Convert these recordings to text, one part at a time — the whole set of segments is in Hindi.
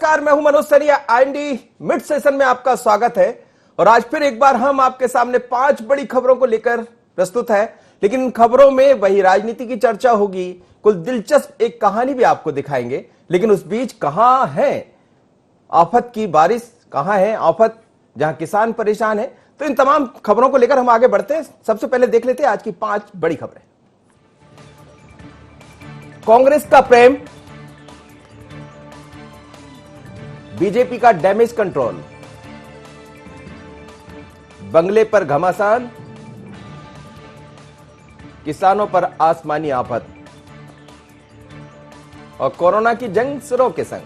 नमस्कार, मैं हूं मनोज सरिया। आईएनडी मिड सेशन में आपका स्वागत है। और आज फिर एक बार हम आपके सामने 5 बड़ी खबरों को लेकर प्रस्तुत है। लेकिन इन खबरों में वही राजनीति की चर्चा होगी, कुछ दिलचस्प एक कहानी भी आपको दिखाएंगे। लेकिन उस बीच कहां है आफत की बारिश, कहां है आफत जहां किसान परेशान है। तो इन तमाम खबरों को लेकर हम आगे बढ़ते हैं। सबसे पहले देख लेते हैं आज की 5 बड़ी खबरें। कांग्रेस का प्रेम, बीजेपी का डैमेज कंट्रोल, बंगले पर घमासान, किसानों पर आसमानी आफत और कोरोना की जंग सुरों के संग।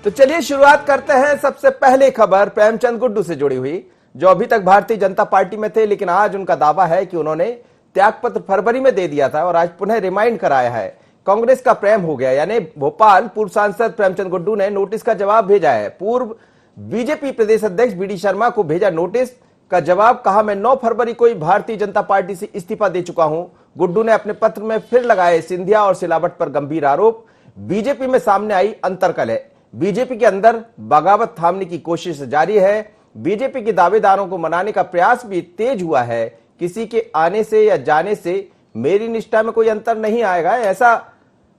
तो चलिए शुरुआत करते हैं। सबसे पहले खबर प्रेमचंद गुड्डू से जुड़ी हुई, जो अभी तक भारतीय जनता पार्टी में थे, लेकिन आज उनका दावा है कि उन्होंने त्यागपत्र फरवरी में दे दिया था और आज पुनः रिमाइंड कराया है। कांग्रेस का प्रेम हो गया, यानी भोपाल पूर्व सांसद प्रेमचंद गुड्डू ने नोटिस का जवाब भेजा है। पूर्व बीजेपी प्रदेश अध्यक्ष बीडी शर्मा को भेजा नोटिस का जवाब, कहा मैं 9 फरवरी को ही भारतीय जनता पार्टी से इस्तीफा दे चुका हूं। गुड्डू ने अपने पत्र में फिर लगाए सिंधिया और सिलावट पर गंभीर आरोप। बीजेपी में सामने आई अंतरकलह, बीजेपी के अंदर बगावत थामने की कोशिश जारी है। बीजेपी के दावेदारों को मनाने का प्रयास भी तेज हुआ है। किसी के आने से या जाने से मेरी निष्ठा में कोई अंतर नहीं आएगा, ऐसा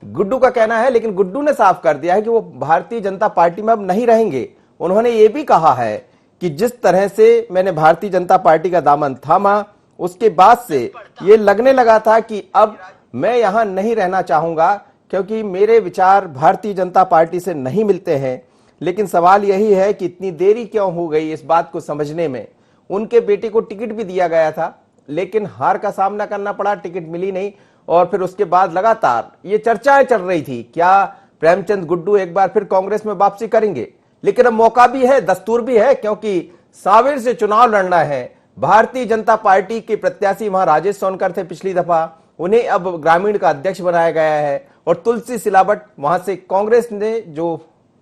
गुड्डू का कहना है। लेकिन गुड्डू ने साफ कर दिया है कि वो भारतीय जनता पार्टी में अब नहीं रहेंगे। उन्होंने ये भी कहा है कि जिस तरह से मैंने भारतीय जनता पार्टी का दामन थामा, उसके बाद से ये लगने लगा था कि अब मैं यहां नहीं रहना चाहूंगा, क्योंकि मेरे विचार भारतीय जनता पार्टी से नहीं मिलते हैं। लेकिन सवाल यही है कि इतनी देरी क्यों हो गई इस बात को समझने में। उनके बेटे को टिकट भी दिया गया था, लेकिन हार का सामना करना पड़ा, टिकट मिली नहीं। और फिर उसके बाद लगातार ये चर्चाएं चल रही थी, क्या प्रेमचंद गुड्डू एक बार फिर कांग्रेस में वापसी करेंगे। लेकिन अब मौका भी है, दस्तूर भी है, क्योंकि सांवेर से चुनाव लड़ना है। भारतीय जनता पार्टी के प्रत्याशी वहां राजेश सोनकर थे पिछली दफा, उन्हें अब ग्रामीण का अध्यक्ष बनाया गया है। और तुलसी सिलावट वहां से कांग्रेस ने जो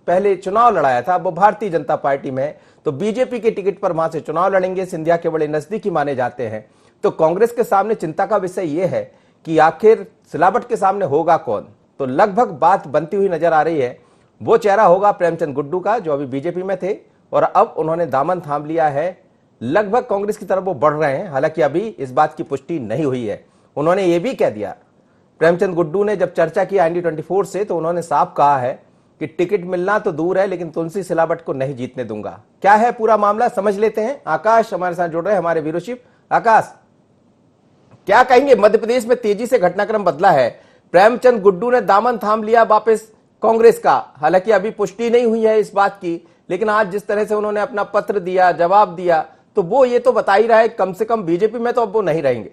पहले चुनाव लड़ाया था, वो भारतीय जनता पार्टी में है, तो बीजेपी के टिकट पर वहां से चुनाव लड़ेंगे। सिंधिया के बड़े नजदीकी माने जाते हैं। तो कांग्रेस के सामने चिंता का विषय यह है कि आखिर सिलावट के सामने होगा कौन। तो लगभग बात बनती हुई नजर आ रही है, वो चेहरा होगा प्रेमचंद गुड्डू का, जो अभी बीजेपी में थे और अब उन्होंने दामन थाम लिया है। लगभग कांग्रेस की तरफ वो बढ़ रहे हैं। हालांकि अभी इस बात की पुष्टि नहीं हुई है। उन्होंने ये भी कह दिया, प्रेमचंद गुड्डू ने जब चर्चा की आईएनडी 24 से, तो उन्होंने साफ कहा है कि टिकट मिलना तो दूर है, लेकिन तुलसी सिलावट को नहीं जीतने दूंगा। क्या है पूरा मामला, समझ लेते हैं। आकाश हमारे साथ जुड़ रहे हैं, हमारे ब्यूरो चीफ। आकाश, क्या कहेंगे? मध्य प्रदेश में तेजी से घटनाक्रम बदला है। प्रेमचंद गुड्डू ने दामन थाम लिया वापस कांग्रेस का। हालांकि अभी पुष्टि नहीं हुई है इस बात की, लेकिन आज जिस तरह से उन्होंने अपना पत्र दिया, जवाब दिया, तो वो ये तो बता ही रहा है कम से कम बीजेपी में तो अब वो नहीं रहेंगे।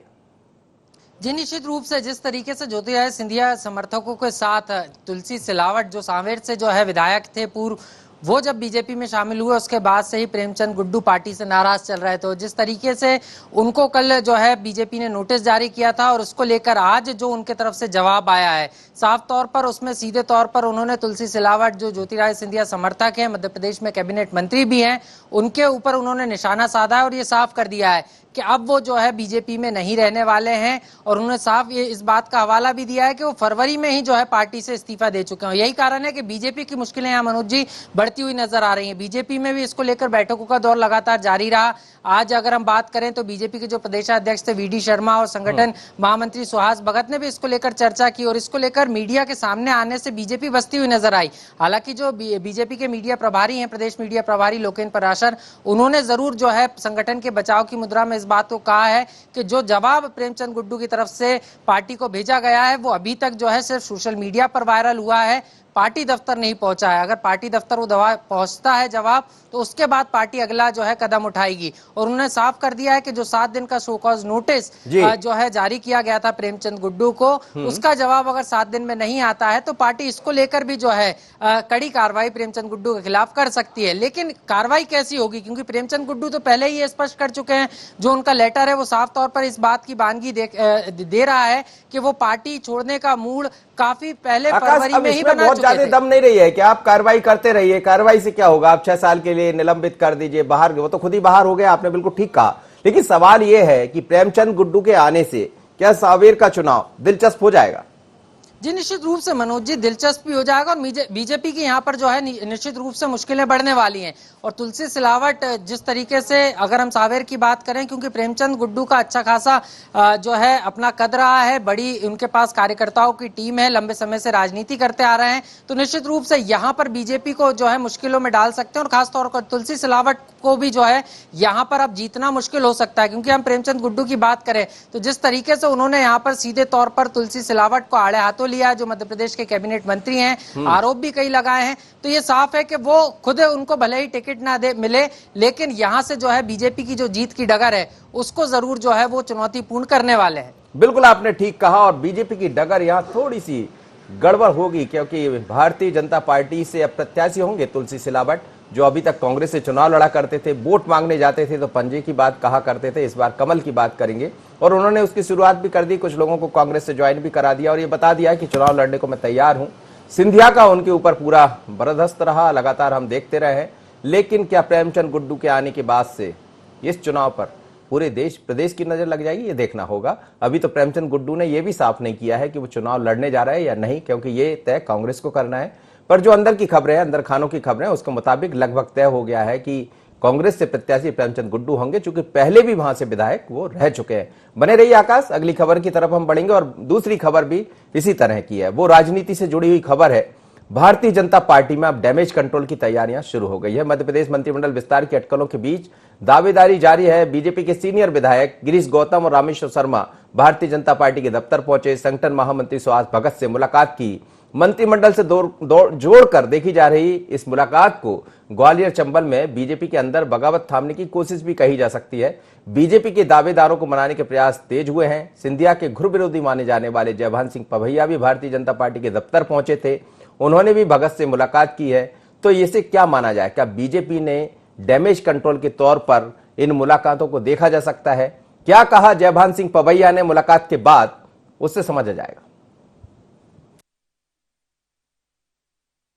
जी निश्चित रूप से जिस तरीके से ज्योतिरादित्य सिंधिया समर्थकों के साथ तुलसी सिलावट जो सांवेर से जो है विधायक थे पूर्व, वो जब बीजेपी में शामिल हुए उसके बाद से ही प्रेमचंद गुड्डू पार्टी से नाराज चल रहे थे। तो जिस तरीके से उनको कल जो है बीजेपी ने नोटिस जारी किया था और उसको लेकर आज जो उनके तरफ से जवाब आया है, साफ तौर पर उसमें सीधे तौर पर उन्होंने तुलसी सिलावट जो ज्योतिरादित्य सिंधिया समर्थक है, मध्य प्रदेश में कैबिनेट मंत्री भी हैं, उनके ऊपर उन्होंने निशाना साधा है और ये साफ कर दिया है कि अब वो जो है बीजेपी में नहीं रहने वाले हैं। और उन्होंने साफ ये इस बात का हवाला भी दिया है कि वो फरवरी में ही जो है पार्टी से इस्तीफा दे चुके हैं। यही कारण है कि बीजेपी की मुश्किलें यहाँ मनोज जी बढ़ती हुई नजर आ रही हैं। बीजेपी में भी इसको लेकर बैठकों का दौर लगातार जारी रहा। आज अगर हम बात करें तो बीजेपी के जो प्रदेशाध्यक्ष थे वीडी शर्मा और संगठन महामंत्री सुहास भगत ने भी इसको लेकर चर्चा की और इसको लेकर मीडिया के सामने आने से बीजेपी बचती हुई नजर आई। हालांकि जो बीजेपी के मीडिया प्रभारी हैं, प्रदेश मीडिया प्रभारी लोकेन पराशर, उन्होंने जरूर जो है संगठन के बचाव की मुद्रा में इस बात को कहा है कि जो जवाब प्रेमचंद गुड्डू की तरफ से पार्टी को भेजा गया है वो अभी तक जो है सिर्फ सोशल मीडिया पर वायरल हुआ है, पार्टी दफ्तर नहीं पहुंचा है। अगर पार्टी दफ्तर वो दवा पहुंचता है जवाब, तो उसके बाद पार्टी अगला जो है कदम उठाएगी। और उन्होंने साफ कर दिया है कि जो 7 दिन का शो कॉज नोटिस जो है जारी किया गया था प्रेमचंद गुड्डू को, उसका जवाब अगर 7 दिन में नहीं आता है तो पार्टी इसको लेकर भी जो है कड़ी कार्रवाई प्रेमचंद गुड्डू के खिलाफ कर सकती है। लेकिन कार्रवाई कैसी होगी, क्योंकि प्रेमचंद गुड्डू तो पहले ही स्पष्ट कर चुके हैं, जो उनका लेटर है वो साफ तौर पर इस बात की बानगी दे रहा है कि वो पार्टी छोड़ने का मूड काफी पहले फरवरी में ही बना चुके थे। ज्यादा दम नहीं रही है कि आप कार्रवाई करते रहिए, कार्रवाई से क्या होगा, आप 6 साल के लिए निलंबित कर दीजिए, बाहर, वो तो खुद ही बाहर हो गया, आपने बिल्कुल ठीक कहा। लेकिन सवाल यह है कि प्रेमचंद गुड्डू के आने से क्या सांवेर का चुनाव दिलचस्प हो जाएगा? जी निश्चित रूप से मनोज जी, दिलचस्प भी हो जाएगा और बीजेपी की यहाँ पर जो है निश्चित रूप से मुश्किलें बढ़ने वाली हैं। और तुलसी सिलावट जिस तरीके से, अगर हम सावेर की बात करें, क्योंकि प्रेमचंद गुड्डू का अच्छा खासा जो है अपना कद रहा है, बड़ी उनके पास कार्यकर्ताओं की टीम है, लंबे समय से राजनीति करते आ रहे हैं, तो निश्चित रूप से यहाँ पर बीजेपी को जो है मुश्किलों में डाल सकते हैं। और खासतौर पर तुलसी सिलावट को भी जो है यहाँ पर अब जीतना मुश्किल हो सकता है, क्योंकि हम प्रेमचंद गुड्डू की बात करें तो जिस तरीके से उन्होंने यहाँ पर सीधे तौर पर तुलसी सिलावट को आड़े हाथों लिया, जो मध्य प्रदेश के कैबिनेट मंत्री हैं, आरोप भी कई लगाए हैं, तो ये साफ है कि वो खुद उनको भले ही टिकट ना दे मिले, लेकिन यहां से जो है बीजेपी की जो जीत की डगर है उसको जरूर जो है वो चुनौतीपूर्ण करने वाले हैं। बिल्कुल आपने ठीक कहा, और बीजेपी की डगर यहां थोड़ी सी गड़बड़ होगी, क्योंकि भारतीय जनता पार्टी से अब प्रत्याशी होंगे तुलसी सिलावट, जो अभी तक कांग्रेस से चुनाव लड़ा करते थे, वोट मांगने जाते थे तो पंजे की बात कहा करते थे, इस बार कमल की बात करेंगे। और उन्होंने उसकी शुरुआत भी कर दी, कुछ लोगों को कांग्रेस से ज्वाइन भी करा दिया और ये बता दिया कि चुनाव लड़ने को मैं तैयार हूं। सिंधिया का उनके ऊपर पूरा बरदस्त रहा, लगातार हम देखते रहे। लेकिन क्या प्रेमचंद गुड्डू के आने के बाद से इस चुनाव पर पूरे देश प्रदेश की नजर लग जाएगी, ये देखना होगा। अभी तो प्रेमचंद गुड्डू ने यह भी साफ नहीं किया है कि वो चुनाव लड़ने जा रहे हैं या नहीं, क्योंकि ये तय कांग्रेस को करना है। पर जो अंदर की खबरें हैं, अंदर खानों की खबरें, उसके मुताबिक लगभग तय हो गया है कि कांग्रेस से प्रत्याशी प्रेमचंद गुड्डू होंगे, चूंकि पहले भी वहां से विधायक वो रह चुके हैं। बने रहिए आकाश, अगली खबर की तरफ हम बढ़ेंगे। और दूसरी खबर भी इसी तरह की है, वो राजनीति से जुड़ी हुई खबर है। भारतीय जनता पार्टी में अब डैमेज कंट्रोल की तैयारियां शुरू हो गई है। मध्य प्रदेश मंत्रिमंडल विस्तार की अटकलों के बीच दावेदारी जारी है। बीजेपी के सीनियर विधायक गिरीश गौतम और रामेश्वर शर्मा भारतीय जनता पार्टी के दफ्तर पहुंचे, संगठन महामंत्री सुहास भगत से मुलाकात की। मंत्रिमंडल से जोड़कर देखी जा रही इस मुलाकात को ग्वालियर चंबल में बीजेपी के अंदर बगावत थामने की कोशिश भी कही जा सकती है। बीजेपी के दावेदारों को मनाने के प्रयास तेज हुए हैं। सिंधिया के घुर विरोधी माने जाने वाले जयभान सिंह पवैया भी भारतीय जनता पार्टी के दफ्तर पहुंचे थे, उन्होंने भी भगत से मुलाकात की है। तो इसे क्या माना जाए, क्या बीजेपी ने डैमेज कंट्रोल के तौर पर इन मुलाकातों को देखा जा सकता है? क्या कहा जयभान सिंह पवैया ने मुलाकात के बाद, उससे समझा जाएगा।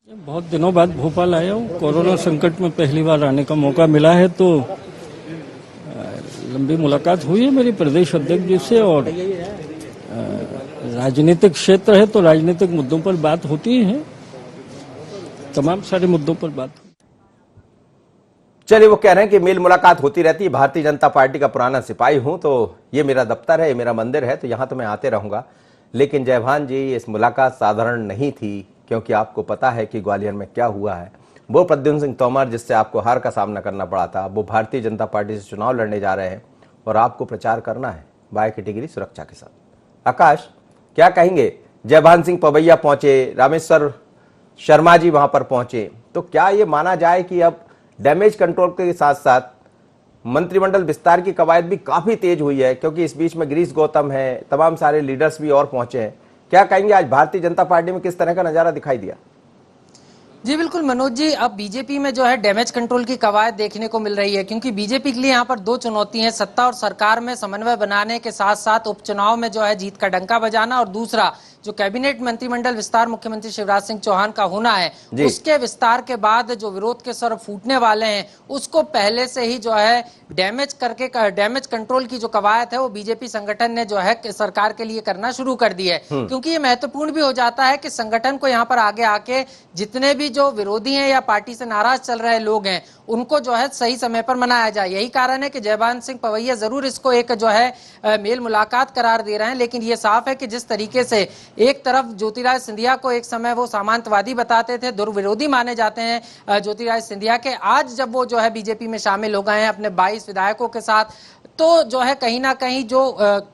बहुत दिनों बाद भोपाल आया हूँ, कोरोना संकट में पहली बार आने का मौका मिला है, तो लंबी मुलाकात हुई है मेरी प्रदेश अध्यक्ष जी से। और राजनीतिक क्षेत्र है तो राजनीतिक मुद्दों पर बात होती है, तमाम सारे मुद्दों पर बात। चलिए, वो कह रहे हैं कि मेल मुलाकात होती रहती है, भारतीय जनता पार्टी का पुराना सिपाही हूं, तो ये मेरा दफ्तर है, ये मेरा मंदिर है, तो यहां तो मैं आते रहूंगा। लेकिन जयभान जी, इस मुलाकात साधारण नहीं थी, क्योंकि आपको पता है कि ग्वालियर में क्या हुआ है। वो प्रद्युम्न सिंह तोमर, जिससे आपको हार का सामना करना पड़ा था, वो भारतीय जनता पार्टी से चुनाव लड़ने जा रहे हैं और आपको प्रचार करना है बाय कैटेगरी सुरक्षा के साथ। आकाश, क्या कहेंगे? जयभान सिंह पवैया पहुंचे, रामेश्वर शर्मा जी वहां पर पहुंचे, तो क्या ये माना जाए कि अब डैमेज कंट्रोल के साथ साथ मंत्रिमंडल विस्तार की कवायद भी काफी तेज हुई है, क्योंकि इस बीच में गिरीश गौतम है, तमाम सारे लीडर्स भी और पहुंचे हैं। क्या कहेंगे, आज भारतीय जनता पार्टी में किस तरह का नजारा दिखाई दिया? जी बिल्कुल मनोज जी, अब बीजेपी में जो है डैमेज कंट्रोल की कवायद देखने को मिल रही है, क्योंकि बीजेपी के लिए यहाँ पर दो चुनौती हैं, सत्ता और सरकार में समन्वय बनाने के साथ साथ उपचुनाव में जो है जीत का डंका बजाना, और दूसरा जो कैबिनेट मंत्रिमंडल विस्तार मुख्यमंत्री शिवराज सिंह चौहान का होना है, उसके विस्तार के बाद जो विरोध के स्वर फूटने वाले हैं, उसको पहले से ही जो है डैमेज कंट्रोल की जो कवायद है वो बीजेपी संगठन ने जो है सरकार के लिए करना शुरू कर दी है। क्योंकि ये महत्वपूर्ण भी हो जाता है कि संगठन को यहाँ पर आगे आके जितने भी जो विरोधी हैं या पार्टी से नाराज चल रहे लोग हैं, उनको जो है सही समय पर मनाया जाए। यही कारण है कि जयभान सिंह पवैया जरूर इसको एक जो है मेल मुलाकात करार दे रहे हैं, लेकिन ये साफ है कि जिस तरीके से एक तरफ ज्योतिरादित्य सिंधिया को एक समय वो सामंतवादी बताते थे, दुर्विरोधी माने जाते हैं ज्योतिरादित्य सिंधिया के, आज जब वो जो है बीजेपी में शामिल हो गए हैं अपने 22 विधायकों के साथ, तो जो है कहीं ना कहीं जो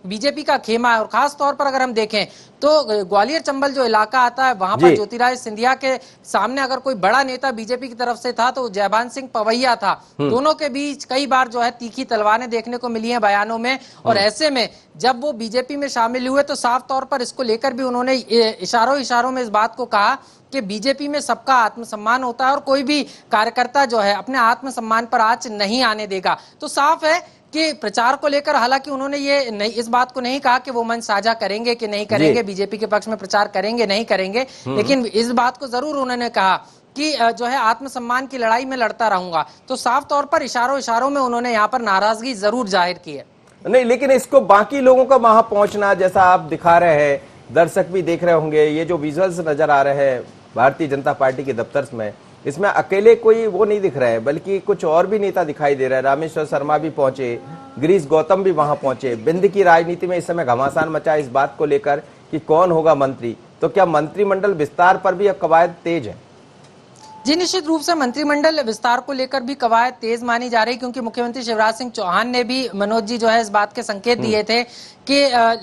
बीजेपी का खेमा है, और खास तौर पर अगर हम देखें तो ग्वालियर चंबल जो इलाका आता है, वहां पर ज्योतिरादित्य सिंधिया के सामने अगर कोई बड़ा नेता बीजेपी की तरफ से था तो जयभान सिंह पवैया था। दोनों के बीच कई बार जो है तीखी तलवारें देखने को मिली हैं बयानों में, और ऐसे में जब वो बीजेपी में शामिल हुए तो साफ तौर पर इसको लेकर भी उन्होंने इशारों में इस बात को कहा कि बीजेपी में सबका आत्मसम्मान होता है और कोई भी कार्यकर्ता जो है अपने आत्मसम्मान पर आंच नहीं आने देगा। तो साफ है कि प्रचार को लेकर हालांकि उन्होंने ये नहीं, इस बात को नहीं कहा कि वो मंच साझा करेंगे कि नहीं करेंगे, बीजेपी के पक्ष में प्रचार करेंगे नहीं करेंगे, लेकिन इस बात को जरूर उन्होंने कहा कि जो है आत्मसम्मान की लड़ाई में लड़ता रहूंगा। तो साफ तौर पर इशारों में उन्होंने यहाँ पर नाराजगी जरूर जाहिर की है। नहीं, लेकिन इसको बाकी लोगों का वहां पहुंचना, जैसा आप दिखा रहे हैं दर्शक भी देख रहे होंगे, ये जो विजुअल्स नजर आ रहे हैं भारतीय जनता पार्टी के दफ्तर में, इसमें अकेले कोई वो नहीं दिख रहा है, बल्कि कुछ और भी नेता दिखाई दे रहे हैं। रामेश्वर शर्मा भी पहुंचे, गिरीश गौतम भी वहां पहुंचे। बिंद की राजनीति में इस समय घमासान मचा इस बात को लेकर कि कौन होगा मंत्री। तो क्या मंत्रिमंडल विस्तार पर भी अब कवायद तेज है? जी, निश्चित रूप से मंत्रिमंडल विस्तार को लेकर भी कवायद तेज मानी जा रही, क्योंकि मुख्यमंत्री शिवराज सिंह चौहान ने भी, मनोज जी जो है, इस बात के संकेत दिए थे कि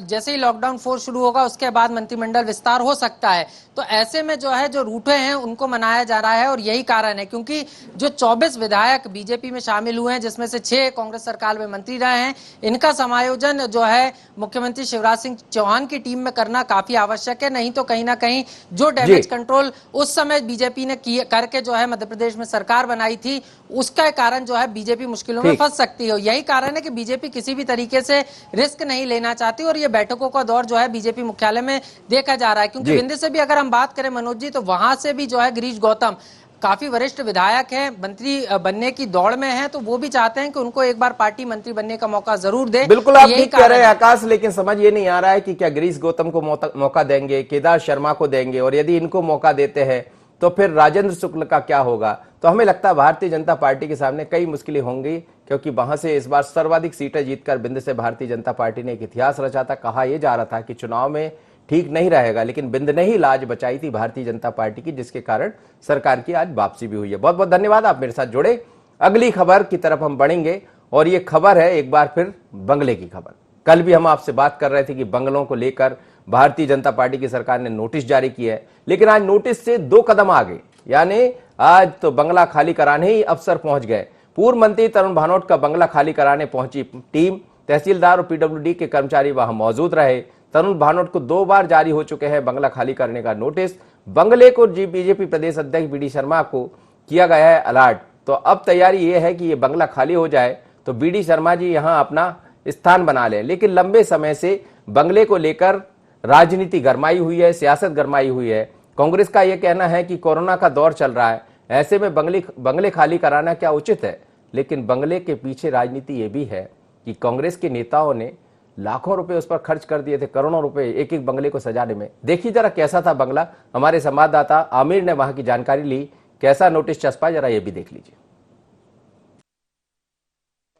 जैसे ही लॉकडाउन 4 शुरू होगा उसके बाद मंत्रिमंडल विस्तार हो सकता है। तो ऐसे में जो है, जो रूठे हैं उनको मनाया जा रहा है, और यही कारण है क्योंकि जो 24 विधायक बीजेपी में शामिल हुए हैं, जिसमें से 6 कांग्रेस सरकार में मंत्री रहे हैं, इनका समायोजन जो है मुख्यमंत्री शिवराज सिंह चौहान की टीम में करना काफी आवश्यक है। नहीं तो कहीं ना कहीं जो डैमेज कंट्रोल उस समय बीजेपी ने करके जो है मध्य प्रदेश में सरकार बनाई थी, उसका कारण जो है बीजेपी मुश्किलों में फंस सकती है। यही कारण है कि बीजेपी किसी भी तरीके से रिस्क नहीं लेना चाहती, और ये बैठकों का दौर जो है बीजेपी मुख्यालय में देखा जा रहा है। क्योंकि विंध्य से भी अगर हम बात करें मनोज जी, तो वहां से भी जो है गिरीश गौतम काफी वरिष्ठ विधायक हैं, मंत्री बनने की दौड़ में हैं, तो वो भी चाहते हैं कि उनको एक बार पार्टी मंत्री बनने का मौका जरूर दे। बिल्कुल आप ठीक कह रहे हैं आकाश, लेकिन समझ ये नहीं आ रहा है कि क्या गिरीश गौतम को मौका देंगे, केदार शर्मा को देंगे, और यदि इनको मौका देते हैं तो फिर राजेंद्र शुक्ल का क्या होगा। तो हमें लगता है भारतीय जनता पार्टी के सामने कई मुश्किलें होंगी, क्योंकि वहां से इस बार सर्वाधिक सीटें जीतकर बिंद से भारतीय जनता पार्टी ने एक इतिहास रचा था। कहा यह जा रहा था कि चुनाव में ठीक नहीं रहेगा, लेकिन बिंद ने ही लाज बचाई थी भारतीय जनता पार्टी की, जिसके कारण सरकार की आज वापसी भी हुई है। बहुत बहुत धन्यवाद, आप मेरे साथ जुड़े। अगली खबर की तरफ हम बढ़ेंगे, और ये खबर है एक बार फिर बंगले की खबर। कल भी हम आपसे बात कर रहे थे कि बंगलों को लेकर भारतीय जनता पार्टी की सरकार ने नोटिस जारी किया है, लेकिन आज नोटिस से 2 कदम आगे, यानी आज तो बंगला खाली कराने ही अफसर पहुंच गए। पूर्व मंत्री तरुण भानोट का बंगला खाली कराने पहुंची टीम, तहसीलदार और पीडब्ल्यूडी के कर्मचारी वहां मौजूद रहे। तरुण भानोट को 2 बार जारी हो चुके हैं बंगला खाली करने का नोटिस। बंगले को बीजेपी प्रदेश अध्यक्ष बीडी शर्मा को किया गया है अलर्ट। तो अब तैयारी यह है कि ये बंगला खाली हो जाए तो बीडी शर्मा जी यहां अपना स्थान बना ले। लेकिन लंबे समय से बंगले को लेकर राजनीति गरमाई हुई है, सियासत गरमाई हुई है। कांग्रेस का यह कहना है कि कोरोना का दौर चल रहा है, ऐसे में बंगले खाली कराना क्या उचित है। लेकिन बंगले के पीछे राजनीति ये भी है कि कांग्रेस के नेताओं ने लाखों रुपए उस पर खर्च कर दिए थे, करोड़ों रुपए एक एक बंगले को सजाने में। देखिए जरा कैसा था बंगला, हमारे संवाददाता आमिर ने वहां की जानकारी ली, कैसा नोटिस चस्पा, जरा ये भी देख लीजिए।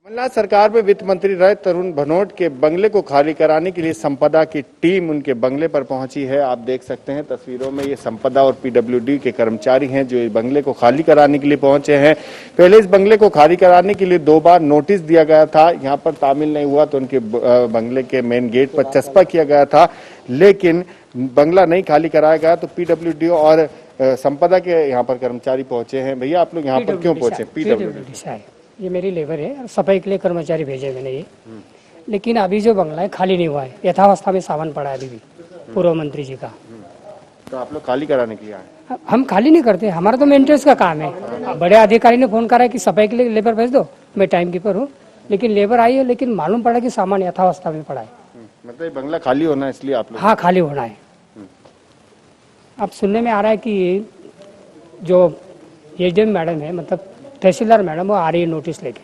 कमलनाथ सरकार में वित्त मंत्री रहे तरुण भनोट के बंगले को खाली कराने के लिए संपदा की टीम उनके बंगले पर पहुंची है। आप देख सकते हैं तस्वीरों में, ये संपदा और पीडब्ल्यूडी के कर्मचारी हैं जो इस बंगले को खाली कराने के लिए पहुंचे हैं। पहले इस बंगले को खाली कराने के लिए 2 बार नोटिस दिया गया था, यहाँ पर तामील नहीं हुआ तो उनके बंगले के मेन गेट पर चस्पा किया गया था, लेकिन बंगला नहीं खाली कराया गया। तो पीडब्ल्यूडी और संपदा के यहाँ पर कर्मचारी पहुंचे हैं। भैया आप लोग यहाँ पर क्यों पहुंचे? पीडब्ल्यूडी ये मेरी लेबर है, सफाई के लिए कर्मचारी भेजे मैंने ये, लेकिन अभी जो बंगला है खाली नहीं हुआ है, यथावस्था में सामान पड़ा है अभी भी पूर्व मंत्री जी का। तो आप लोग खाली कराने के लिए आए? हम खाली नहीं करते, हमारा तो मेंटेनेंस का काम है। बड़े अधिकारी ने फोन करा कि सफाई के लिए लेबर भेज दो, मैं टाइम कीपर हूँ, लेकिन लेबर आई है, लेकिन मालूम पड़ा कि सामान यथावस्था में पड़ा है। मतलब बंगला खाली होना है इसलिए आप लोग? हाँ, खाली होना है। अब सुनने में आ रहा है कि जो एसडीएम मैडम है, मतलब तहसीलदार मैडम, वो आ रही है नोटिस लेके,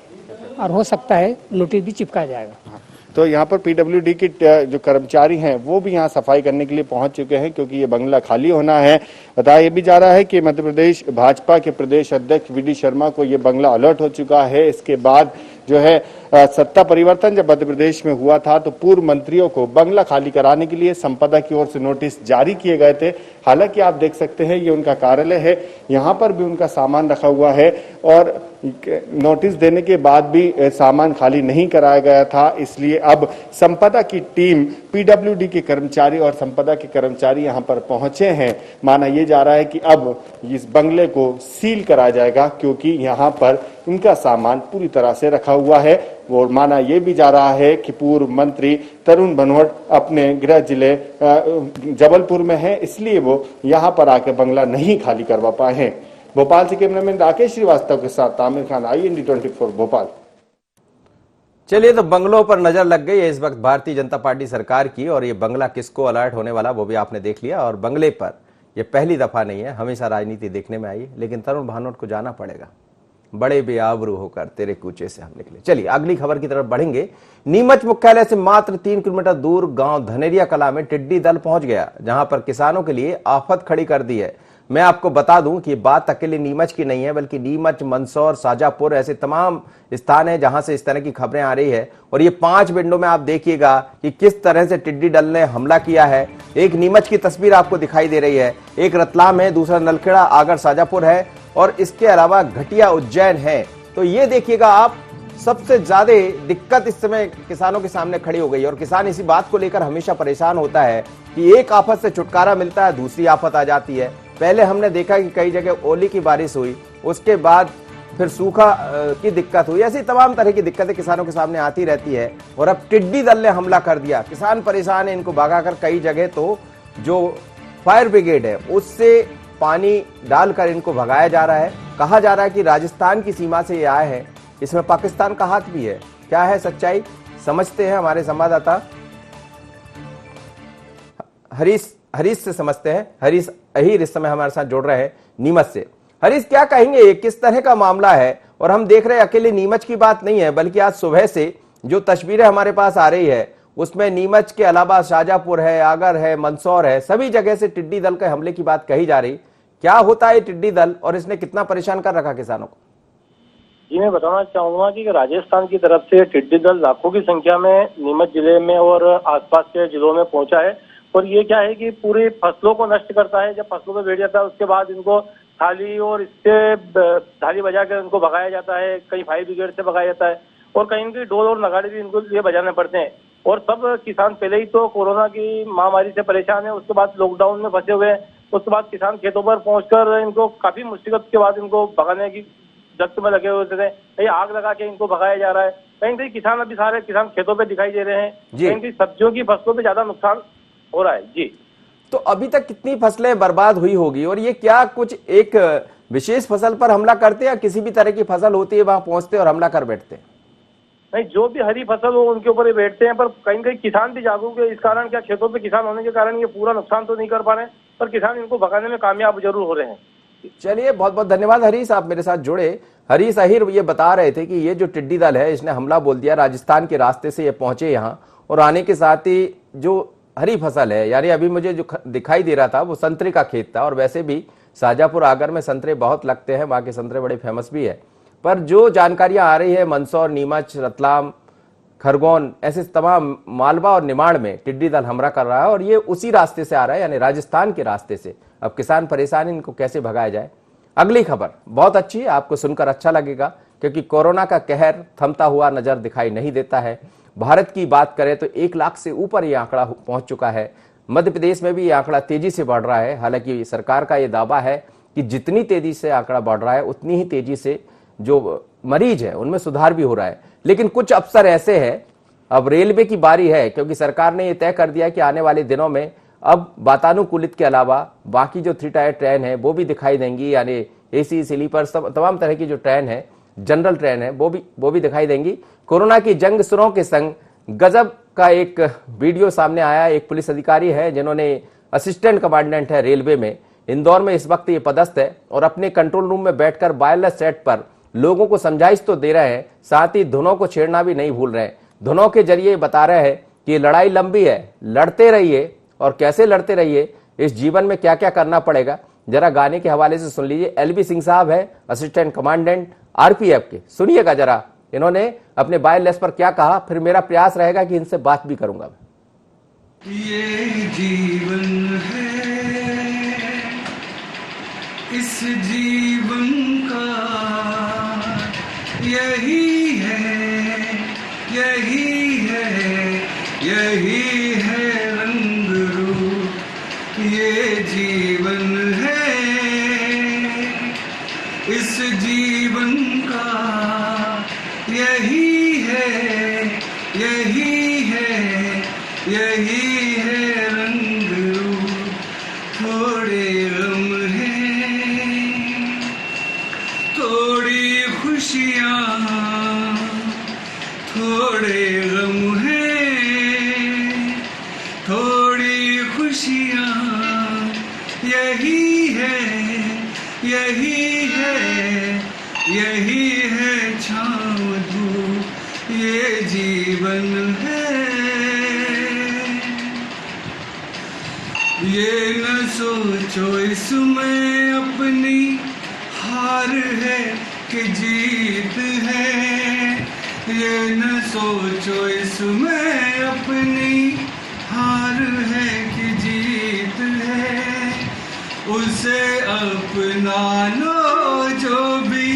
और हो सकता है नोटिस भी चिपकाया जाएगा। तो यहाँ पर पीडब्ल्यूडी के जो कर्मचारी हैं वो भी यहाँ सफाई करने के लिए पहुंच चुके हैं, क्योंकि ये बंगला खाली होना है। बताया ये भी जा रहा है कि मध्य प्रदेश भाजपा के प्रदेश अध्यक्ष बीडी शर्मा को ये बंगला अलर्ट हो चुका है। इसके बाद जो है सत्ता परिवर्तन जब मध्य प्रदेश में हुआ था तो पूर्व मंत्रियों को बंगला खाली कराने के लिए संपदा की ओर से नोटिस जारी किए गए थे। हालांकि आप देख सकते हैं ये उनका कार्यालय है, यहाँ पर भी उनका सामान रखा हुआ है, और नोटिस देने के बाद भी सामान खाली नहीं कराया गया था। इसलिए अब संपदा की टीम, पीडब्ल्यूडी के कर्मचारी और संपदा के कर्मचारी यहाँ पर पहुंचे हैं। माना यह जा रहा है कि अब इस बंगले को सील कराया जाएगा, क्योंकि यहाँ पर इनका सामान पूरी तरह से रखा हुआ है। और माना यह भी जा रहा है कि पूर्व मंत्री तरुण भनोट अपने गृह जिले जबलपुर में है, इसलिए वो यहाँ पर आकर बंगला नहीं खाली करवा पाए हैं। भोपाल से कैमरामैन राकेश श्रीवास्तव के साथ आमिर खान, IND 24 भोपाल। चलिए, तो बंगलों पर नजर लग गई है इस वक्त भारतीय जनता पार्टी सरकार की, और ये बंगला किसको अलर्ट होने वाला वो भी आपने देख लिया। और बंगले पर ये पहली दफा नहीं है, हमेशा राजनीति देखने में आई है, लेकिन तरुण भानोट को जाना पड़ेगा। बड़े बेआबरू होकर तेरे कूचे से हम निकले। चलिए अगली खबर की तरफ बढ़ेंगे। नीमच मुख्यालय से मात्र 3 किलोमीटर दूर गांव धनेरिया कला में टिड्डी दल पहुंच गया, जहां पर किसानों के लिए आफत खड़ी कर दी है। मैं आपको बता दूं कि बात अकेले नीमच की नहीं है, बल्कि नीमच, मंदसौर, शाजापुर ऐसे तमाम स्थान है जहां से इस तरह की खबरें आ रही है। और ये 5 विंडो में आप देखिएगा कि किस तरह से टिड्डी दल ने हमला किया है। एक नीमच की तस्वीर आपको दिखाई दे रही है, एक रतलाम है, दूसरा नलखेड़ा, आगर, शाजापुर है और इसके अलावा घटिया, उज्जैन है। तो ये देखिएगा आप, सबसे ज्यादा दिक्कत इस समय किसानों के सामने खड़ी हो गई और किसान इसी बात को लेकर हमेशा परेशान होता है कि एक आफत से छुटकारा मिलता है, दूसरी आफत आ जाती है। पहले हमने देखा कि कई जगह ओली की बारिश हुई, उसके बाद फिर सूखा की दिक्कत हुई, ऐसी तमाम तरह की दिक्कतें किसानों के सामने आती रहती है। और अब टिड्डी दल ने हमला कर दिया, किसान परेशान है, इनको भगाकर कई जगह तो जो फायर ब्रिगेड है उससे पानी डालकर इनको भगाया जा रहा है। कहा जा रहा है कि राजस्थान की सीमा से ये आए हैं, इसमें पाकिस्तान का हाथ भी है। क्या है सच्चाई, समझते हैं हमारे संवाददाता हरीश से समझते हैं। हरीश अहीर इस समय हमारे साथ जुड़ रहे हैं नीमच से। हरीश, क्या कहेंगे, किस तरह का मामला है? और हम देख रहे हैं अकेले नीमच की बात नहीं है, बल्कि आज सुबह से जो तस्वीरें हमारे पास आ रही है उसमें नीमच के अलावा शाजापुर है, आगर है, मंदसौर है, सभी जगह से टिड्डी दल के हमले की बात कही जा रही। क्या होता है टिड्डी दल और इसने कितना परेशान कर रखा किसानों को? जी, मैं बताना चाहूंगा कि राजस्थान की तरफ से टिड्डी दल लाखों की संख्या में नीमच जिले में और आसपास के जिलों में पहुंचा है। और ये क्या है कि पूरी फसलों को नष्ट करता है। जब फसलों पे बैठ जाता है उसके बाद इनको थाली और इससे थाली बजा कर इनको भगाया जाता है, कहीं फायर ब्रिगेड से भगाया जाता है और कहीं इनकी ढोल और नगाड़े भी इनको लिए बजाने पड़ते हैं। और सब किसान पहले ही तो कोरोना की महामारी से परेशान है, उसके बाद लॉकडाउन में फंसे हुए हैं, उसके बाद किसान खेतों पर पहुंचकर इनको काफी मुसीबत के बाद इनको भगाने की जब्त में लगे हुए थे। कहीं आग लगा के इनको भगाया जा रहा है, कहीं कहीं किसान अभी सारे किसान खेतों पे दिखाई दे रहे हैं, कहीं कहीं सब्जियों की फसलों पे ज्यादा नुकसान हो रहा है। जी, तो अभी तक कितनी फसलें बर्बाद हुई होगी और ये क्या कुछ एक विशेष फसल पर हमला करते हैं या किसी भी तरह की फसल होती है वहां पहुंचते और हमला कर बैठते हैं? नहीं, जो भी हरी फसल हो उनके ऊपर ही बैठते हैं, पर कहीं कहीं किसान भी जागरूक है। इस कारण क्या खेतों पे किसान होने के कारण ये पूरा नुकसान तो नहीं कर पा रहे हैं, पर किसान इनको भगाने में कामयाब जरूर हो रहे हैं। चलिए, बहुत बहुत धन्यवाद हरीश, आप मेरे साथ जुड़े। हरीश अहीर ये बता रहे थे कि ये जो टिड्डी दल है इसने हमला बोल दिया, राजस्थान के रास्ते से ये पहुंचे यहाँ और आने के साथ ही जो हरी फसल है, यानी अभी मुझे जो दिखाई दे रहा था वो संतरे का खेत था। और वैसे भी शाजापुर, आगर में संतरे बहुत लगते हैं, वहाँ के संतरे बड़े फेमस भी है। पर जो जानकारियां आ रही है मंदसौर, नीमच, रतलाम, खरगोन ऐसे तमाम मालवा और निमाड़ में टिड्डी दल हमला कर रहा है और ये उसी रास्ते से आ रहा है, यानी राजस्थान के रास्ते से। अब किसान परेशान, इनको कैसे भगाया जाए। अगली खबर बहुत अच्छी है, आपको सुनकर अच्छा लगेगा, क्योंकि कोरोना का कहर थमता हुआ नजर दिखाई नहीं देता है। भारत की बात करें तो 1 लाख से ऊपर ये आंकड़ा पहुंच चुका है। मध्य प्रदेश में भी ये आंकड़ा तेजी से बढ़ रहा है। हालांकि सरकार का ये दावा है कि जितनी तेजी से आंकड़ा बढ़ रहा है उतनी ही तेजी से जो मरीज है उनमें सुधार भी हो रहा है। लेकिन कुछ अफसर ऐसे हैं, अब रेलवे की बारी है, क्योंकि सरकार ने यह तय कर दिया कि आने वाले दिनों में अब वातानुकूलित के अलावा बाकी जो 3 टायर ट्रेन है वो भी दिखाई देंगी, यानी एसी, स्लीपर, तमाम तरह की जो ट्रेन है, जनरल ट्रेन है, वो भी दिखाई देंगी। कोरोना की जंग सुरों के संग गजब का एक वीडियो सामने आया। एक पुलिस अधिकारी है जिन्होंने असिस्टेंट कमांडेंट है रेलवे में, इंदौर में इस वक्त ये पदस्थ है और अपने कंट्रोल रूम में बैठकर वायरलेस सेट पर लोगों को समझाइश तो दे रहे हैं, साथ ही धुनों को छेड़ना भी नहीं भूल रहे हैं। धुनों के जरिए बता रहे हैं कि लड़ाई लंबी है, लड़ते रहिए और कैसे लड़ते रहिए, इस जीवन में क्या क्या करना पड़ेगा। जरा गाने के हवाले से सुन लीजिए। एलबी सिंह साहब है असिस्टेंट कमांडेंट आरपीएफ के, सुनिएगा जरा इन्होंने अपने वायरलेस पर क्या कहा, फिर मेरा प्रयास रहेगा कि इनसे बात भी करूंगा। ये जीवन है, इस जीवन का यही है, यही है, यही है रंग रूप। ये जीवन है, इस जीवन का यही है, यही है, यही है रंग रूप। थोड़े गम हैं, थोड़ी खुशियाँ, थोड़े गम हैं, थोड़ी खुशियाँ, यही है, यही है, यही है छाँव धूप, ये जीवन है। ये न सोचो इसमें अपनी हार है कि जीत है। ये न सोचो इसमें अपनी हार है कि जीत है। उसे अपना लो जो भी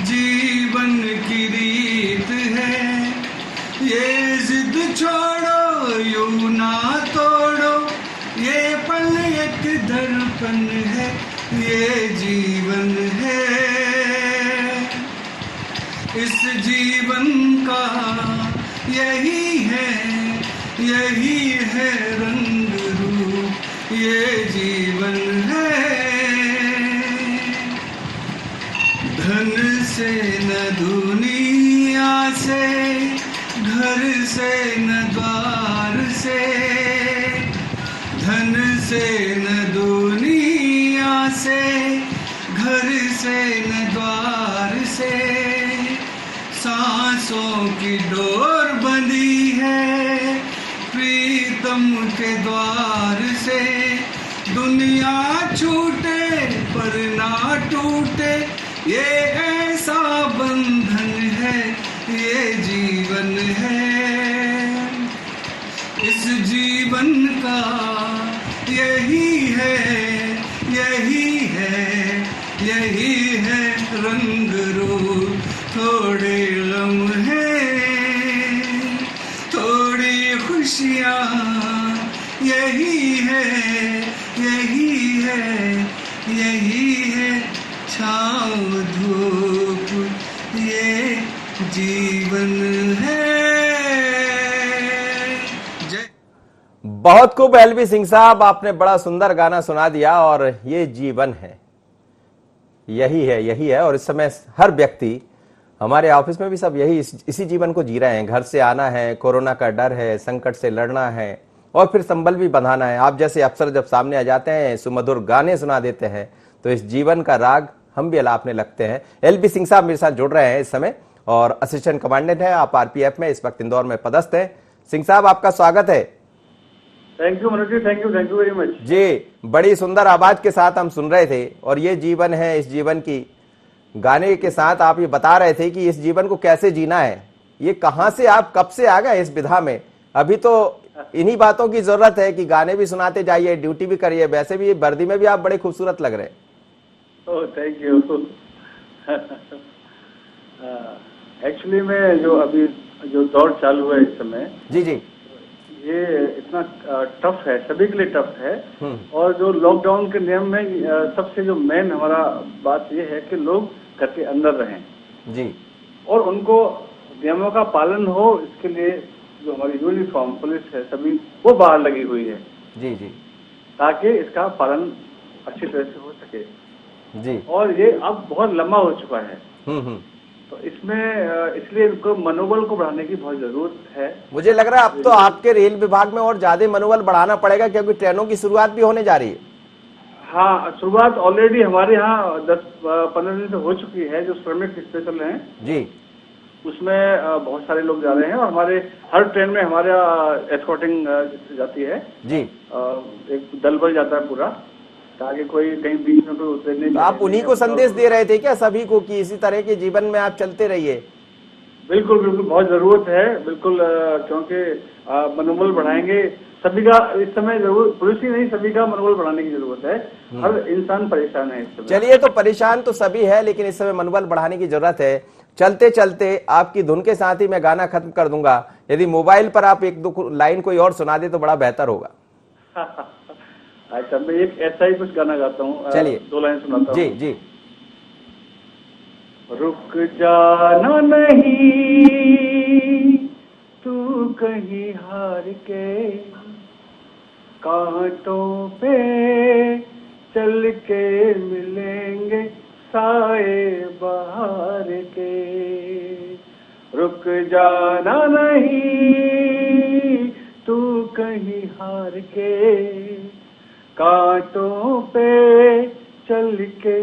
जीवन की रीत है। ये जिद छोड़ो यूं ना तोड़ो, ये पल एक दर्पण है, ये जीवन है। इस जीवन का यही है रंग रूप, ये जीवन है। धन से न दुनिया से, घर से न द्वार से, धन से न दुनिया से, घर से न द्वार से। सांसों की डोर बंधी है प्रीतम के द्वार से। दुनिया छूटे पर ना टूटे, ये ऐसा बंधन है, ये जीवन है। इस जीवन का यही है रंग रूप। थोड़े गम है, थोड़ी खुशियाँ, यही है छाँव धूप, ये जीवन है। जय। बहुत खूब एलबी सिंह साहब, आपने बड़ा सुंदर गाना सुना दिया। और ये जीवन है, यही है। और इस समय हर व्यक्ति, हमारे ऑफिस में भी सब इसी जीवन को जी रहे हैं। घर से आना है, कोरोना का डर है, संकट से लड़ना है और फिर संबल भी बंधाना है। आप जैसे अफसर जब सामने आ जाते हैं, सुमधुर गाने सुना देते हैं, तो इस जीवन का राग हम भी अलापने लगते हैं। एलबी सिंह साहब मेरे साथ जुड़ रहे हैं इस समय और असिस्टेंट कमांडेंट है आप आरपीएफ में, इस वक्त इंदौर में पदस्थ है। सिंह साहब, आपका स्वागत है। Thank you Manoj ji, thank you very much ji. बड़ी सुंदर आवाज के साथ हम सुन रहे थे और ये जीवन है, इस जीवन की गाने के साथ आप ये बता रहे थे कि इस जीवन को कैसे जीना है। ये कहां से, आप कब से आ गए इस विधा में? अभी तो इन्हीं बातों की जरूरत है कि गाने भी सुनाते जाइए, ड्यूटी भी करिए। वैसे भी वर्दी में भी आप बड़े खूबसूरत लग रहे हैं। Oh thank you. एक्चुअली में जो अभी जो दौर चालू है इस समय, जी जी, ये इतना टफ है, सभी के लिए टफ है। और जो लॉकडाउन के नियम में सबसे जो मेन हमारा बात ये है कि लोग घर के अंदर रहें जी, और उनको नियमों का पालन हो। इसके लिए जो हमारी यूनिफॉर्म पुलिस है सभी वो बाहर लगी हुई है जी जी, ताकि इसका पालन अच्छी तरह से हो सके जी। और ये अब बहुत लंबा हो चुका है। तो इसमें इसलिए इनको मनोबल को बढ़ाने की बहुत जरूरत है। मुझे लग रहा है अब तो आपके रेल विभाग में और ज्यादा मनोबल बढ़ाना पड़ेगा, क्योंकि ट्रेनों की शुरुआत भी होने जा रही है। हाँ, शुरुआत ऑलरेडी हमारे यहाँ 10-15 दिन से हो चुकी है। जो श्रमिक स्पेशल हैं जी, उसमें बहुत सारे लोग जा रहे हैं और हमारे हर ट्रेन में हमारा एस्कॉर्टिंग जाती है जी। एक दल बन जाता है पूरा, ताकि कोई कहीं बीच में कोई उतरे नहीं। आप उन्हीं को संदेश दे रहे थे क्या सभी को कि इसी तरह के जीवन में आप चलते रहिए? बिल्कुल बिल्कुल, बहुत जरूरत है बिल्कुल, क्योंकि मनोबल बढ़ाएंगे सभी का इस समय जरूर, पुलिस ही नहीं सभी का मनोबल बढ़ाने की जरूरत है। हर इंसान परेशान है इस समय। चलिए, तो परेशान तो सभी है, लेकिन इस समय मनोबल बढ़ाने की जरूरत है। चलते चलते आपकी धुन के साथ ही मैं गाना खत्म कर दूंगा। यदि मोबाइल पर आप एक दो लाइन कोई और सुना दे तो बड़ा बेहतर होगा। अच्छा, मैं एक ऐसा ही कुछ गाना गाता हूँ। चलिए, 2 लाइन सुनाता हूँ। जी जी। रुक जाना नहीं तू कहीं हार के, कांटों पे चल के मिलेंगे साए बहार के। रुक जाना नहीं तू कहीं हार के, कांटों पे चल के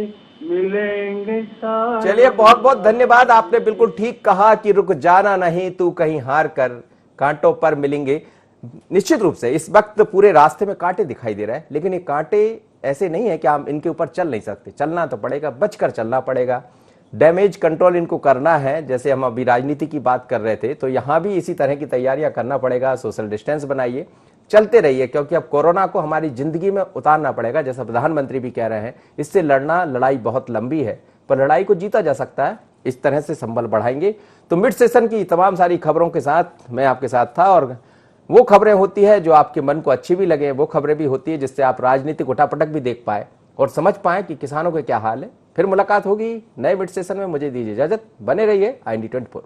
मिलेंगे साथ। चलिए, बहुत बहुत धन्यवाद। आपने बिल्कुल ठीक कहा कि रुक जाना नहीं, तू कहीं हार कर, कांटों पर मिलेंगे। निश्चित रूप से इस वक्त पूरे रास्ते में कांटे दिखाई दे रहे हैं, लेकिन ये कांटे ऐसे नहीं है कि हम इनके ऊपर चल नहीं सकते। चलना तो पड़ेगा, बचकर चलना पड़ेगा। डैमेज कंट्रोल इनको करना है। जैसे हम अभी राजनीति की बात कर रहे थे, तो यहां भी इसी तरह की तैयारियां करना पड़ेगा। सोशल डिस्टेंस बनाइए, चलते रहिए, क्योंकि अब कोरोना को हमारी जिंदगी में उतारना पड़ेगा। जैसा प्रधानमंत्री भी कह रहे हैं, इससे लड़ना, लड़ाई बहुत लंबी है, पर लड़ाई को जीता जा सकता है। इस तरह से संबल बढ़ाएंगे। तो मिड सेशन की तमाम सारी खबरों के साथ मैं आपके साथ था, और वो खबरें होती है जो आपके मन को अच्छी भी लगे, वो खबरें भी होती है जिससे आप राजनीतिक उठापटक भी देख पाए और समझ पाए कि किसानों के क्या हाल है। फिर मुलाकात होगी नए मिड सेशन में। मुझे दीजिए इजाजत, बने रहिए IND24।